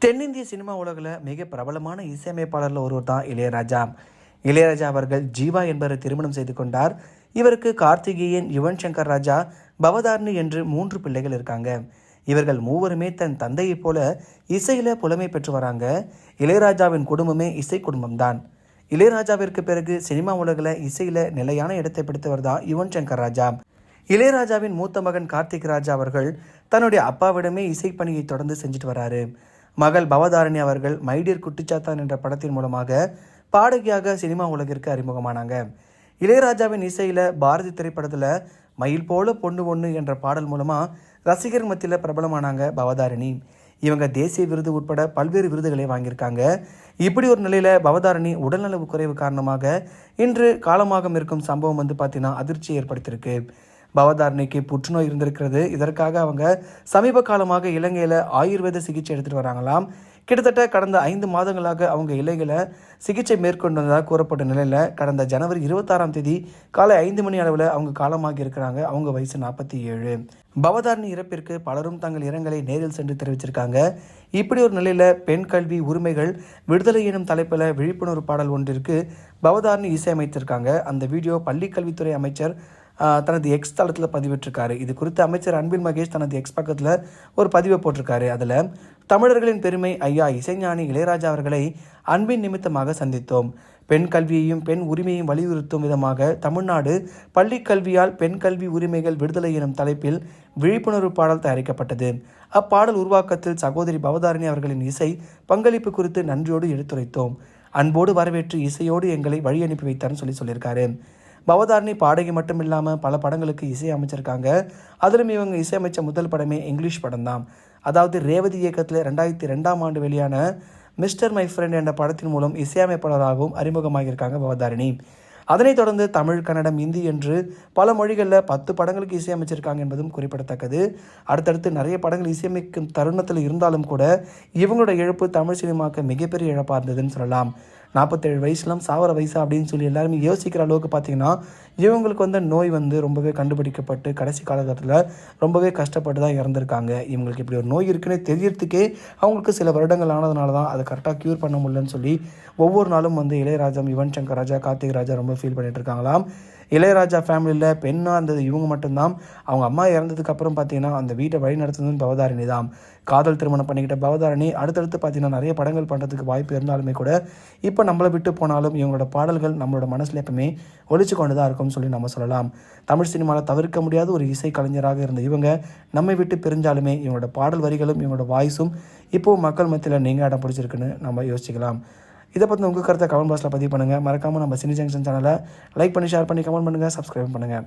தென்னிந்திய சினிமா உலகில் மிக பிரபலமான இசையமைப்பாளரில் ஒருவர் தான் இளையராஜா. இளையராஜா அவர்கள் ஜீவா என்பவரை திருமணம் செய்து கொண்டார். இவருக்கு கார்த்திகேயன், யுவன் சங்கர் ராஜா, பவதாரணி என்று 3 பிள்ளைகள் இருக்காங்க. இவர்கள் மூவருமே தன் தந்தையைப் போல இசையில் புலமை பெற்று வராங்க. இளையராஜாவின் குடும்பமே இசை குடும்பம்தான். இளையராஜாவிற்கு பிறகு சினிமா உலகில் இசையில் நிலையான இடத்தை பிடித்தவர் தான் யுவன் சங்கர் ராஜா. இளையராஜாவின் மூத்த மகன் கார்த்திக் ராஜா அவர்கள் தன்னுடைய அப்பாவிடமே இசைப்பணியை தொடர்ந்து செஞ்சுட்டு வராரு. மகள் பவதாரணி அவர்கள் மைடியர் குட்டிச்சாத்தான் என்ற படத்தின் மூலமாக பாடகியாக சினிமா உலகிற்கு அறிமுகமானாங்க. இளையராஜாவின் இசையில் பாரதி திரைப்படத்தில் மயில் போல பொண்ணு ஒன்று என்ற பாடல் மூலமாக ரசிகர் மத்தியில் பிரபலமானாங்க பவதாரணி. இவங்க தேசிய விருது உட்பட பல்வேறு விருதுகளை வாங்கியிருக்காங்க. இப்படி ஒரு நிலையில் பவதாரணி உடல்நலவு குறைவு காரணமாக இன்று காலமாக இருக்கும் சம்பவம் பார்த்தீங்கன்னா அதிர்ச்சியை ஏற்படுத்தியிருக்கு. பவதாரணிக்கு புற்றுநோய் இருந்திருக்கிறது. இதற்காக அவங்க சமீப காலமாக இலங்கையில் ஆயுர்வேத சிகிச்சை எடுத்துகிட்டு வராங்களாம். கிட்டத்தட்ட கடந்த 5 மாதங்களாக அவங்க இலங்கையில் சிகிச்சை மேற்கொண்டு வந்ததாக கூறப்பட்ட நிலையில் கடந்த ஜனவரி 26ஆம் தேதி காலை 5 மணி அளவில் அவங்க காலமாகி இருக்கிறாங்க. அவங்க வயசு 47. பவதாரணி இறப்பிற்கு பலரும் தங்கள் இரங்கலை நேரில் சென்று தெரிவிச்சிருக்காங்க. இப்படி ஒரு நிலையில் பெண் கல்வி உரிமைகள் விடுதலை எனும் தலைப்பில் விழிப்புணர்வு பாடல் ஒன்றிற்கு பவதாரணி இசையமைத்திருக்காங்க. அந்த வீடியோ பள்ளிக்கல்வித்துறை அமைச்சர் தனது எக்ஸ் தளத்தில் பதிவிட்டிருக்காரு. இது குறித்து அமைச்சர் அன்பில் மகேஷ் தனது எக்ஸ் பக்கத்தில் ஒரு பதிவை போட்டிருக்காரு. அதில் தமிழர்களின் பெருமை ஐயா இசைஞானி இளையராஜா அவர்களை அன்பின் நிமித்தமாக சந்தித்தோம். பெண் கல்வியையும் பெண் உரிமையையும் வலியுறுத்தும் விதமாக தமிழ்நாடு பள்ளி கல்வியால் பெண் கல்வி உரிமைகள் விடுதலை எனும் தலைப்பில் விழிப்புணர்வு பாடல் தயாரிக்கப்பட்டது. அப்பாடல் உருவாக்கத்தில் சகோதரி பவதாரணி அவர்களின் இசை பங்களிப்பு குறித்து நன்றியோடு எடுத்துரைத்தோம். அன்போடு வரவேற்று இசையோடு எங்களை வழி அனுப்பி வைத்தார்னு சொல்லியிருக்காரு. பவதாரணி பாடகி மட்டும் இல்லாமல் பல படங்களுக்கு இசை அமைச்சிருக்காங்க. அதிலும் இவங்க இசையமைச்ச முதல் படமே இங்கிலீஷ் படம் தான். அதாவது ரேவதி இயக்கத்தில் 2002ஆம் ஆண்டு வெளியான மிஸ்டர் மை ஃப்ரெண்ட் என்ற படத்தின் மூலம் இசையமைப்பாளராகவும் அறிமுகமாகியிருக்காங்க பவதாரணி. அதனைத் தொடர்ந்து தமிழ், கன்னடம், இந்தி என்று பல மொழிகளில் 10 படங்களுக்கு இசையமைச்சிருக்காங்க என்பதும் குறிப்பிடத்தக்கது. அடுத்தடுத்து நிறைய படங்கள் இசையமைக்கும் தருணத்தில் இருந்தாலும் கூட இவங்களோட இழப்பு தமிழ் சினிமாவுக்கு மிகப்பெரிய இழப்பாக இருந்ததுன்னு சொல்லலாம். 47 வயசுலாம் சாவர வயசா அப்படின்னு சொல்லி எல்லாருமே யோசிக்கிற அளவுக்கு பார்த்தீங்கன்னா இவங்களுக்கு நோய் ரொம்பவே கண்டுபிடிக்கப்பட்டு கடைசி காலகட்டத்தில் ரொம்பவே கஷ்டப்பட்டு தான் இறந்துருக்காங்க. இவங்களுக்கு இப்படி ஒரு நோய் இருக்குன்னே தெரியறதுக்கே அவங்களுக்கு சில வருடங்கள் ஆனதுனால தான் அதை கரெக்டாக க்யூர் பண்ண முடியலன்னு சொல்லி ஒவ்வொரு நாளும் யுவன் யுவன் சங்கர் ராஜா, கார்த்திக் ராஜா ரொம்ப ஃபீல் பண்ணிட்டு இருக்காங்களாம். இளையராஜா ஃபேமிலியில் பெண்ணாக இருந்தது இவங்க மட்டும்தான். அவங்க அம்மா இறந்ததுக்கு அப்புறம் பார்த்தீங்கன்னா அந்த வீட்டை வழி நடத்துனதுன்னு பவதாரணி தான். காதல் திருமணம் பண்ணிக்கிட்ட பவதாரணி அடுத்தடுத்து பார்த்தீங்கன்னா நிறைய படங்கள் பண்ணுறதுக்கு வாய்ப்பு இருந்தாலுமே கூட இப்போ நம்மளை விட்டு போனாலும் இவங்களோட பாடல்கள் நம்மளோட மனசில் எப்பவுமே ஒழிச்சு கொண்டு தான் இருக்கும்னு சொல்லி நம்ம சொல்லலாம். தமிழ் சினிமாவில் தவிர்க்க முடியாத ஒரு இசை கலைஞராக இருந்த இவங்க நம்மை விட்டு பிரிஞ்சாலுமே இவங்களோட பாடல் வரிகளும் இவங்களோட வாய்ஸும் இப்போது மக்கள் மத்தியில் நீங்கள் இடம் பிடிச்சிருக்குன்னு நம்ம யோசிக்கலாம். இதை பற்றி உங்கள் கருத்தை கமெண்ட் பாக்ஸில் பதிவு பண்ணுங்கள். மறக்காமல் நம்ம சினி ஜங்ஷன் சேனலை லைக் பண்ணி, ஷேர் பண்ணி, கமெண்ட் பண்ணுங்கள், சப்ஸ்கிரைப் பண்ணுங்கள்.